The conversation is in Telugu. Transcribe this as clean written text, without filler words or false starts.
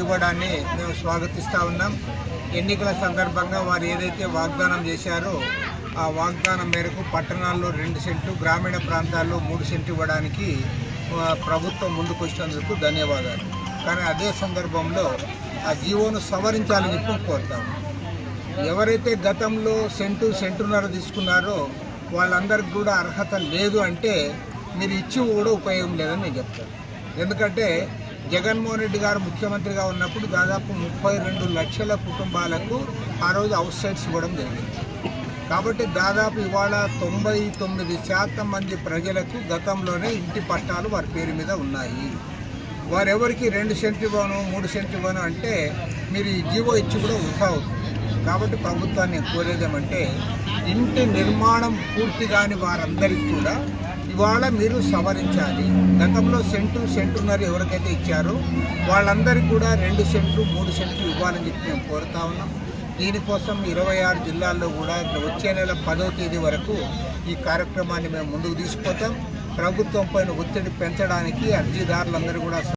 ఇవ్వడాన్ని మేము స్వాగతిస్తూ ఉన్నాం. ఎన్నికల సందర్భంగా వారు ఏదైతే వాగ్దానం చేశారో ఆ వాగ్దానం మేరకు పట్టణాల్లో 2 సెంట్లు, గ్రామీణ ప్రాంతాల్లో 3 సెంట్లు ఇవ్వడానికి ప్రభుత్వం ముందుకు వచ్చినందుకు ధన్యవాదాలు. కానీ అదే సందర్భంలో ఆ జీవోను సవరించాలని చెప్పి కోరుతాము. ఎవరైతే గతంలో సెంటున్నర తీసుకున్నారో వాళ్ళందరికీ కూడా అర్హత లేదు అంటే మీరు ఇచ్చి కూడా ఉపయోగం లేదని నేను చెప్తాను. ఎందుకంటే జగన్మోహన్ రెడ్డి గారు ముఖ్యమంత్రిగా ఉన్నప్పుడు దాదాపు 32 లక్షల కుటుంబాలకు ఆ రోజు అవుట్ సైడ్స్ ఇవ్వడం జరిగింది. కాబట్టి దాదాపు ఇవాళ 99% మంది ప్రజలకు గతంలోనే ఇంటి పట్టాలు వారి పేరు మీద ఉన్నాయి. వారెవరికి 2 సెంట్లు ఇవ్వను, 3 సెంట్లు ఇవ్వను అంటే మీరు ఈ జీవో ఇచ్చి కూడా వృధా అవుతుంది. కాబట్టి ప్రభుత్వాన్ని కోరేదేమంటే ఇంటి నిర్మాణం పూర్తి కాని వారందరికీ కూడా ఇవాళ మీరు సవరించాలి. గతంలో సెంటున్నర ఎవరికైతే ఇచ్చారో వాళ్ళందరికీ కూడా 2 సెంట్లు, 3 సెంట్లు ఇవ్వాలని చెప్పి మేము కోరుతా ఉన్నాం. దీనికోసం 26 జిల్లాల్లో కూడా వచ్చే నెల 10వ తేదీ వరకు ఈ కార్యక్రమాన్ని మేము ముందుకు తీసుకుపోతాం. ప్రభుత్వం పైన ఒత్తిడి పెంచడానికి అర్జీదారులందరూ కూడా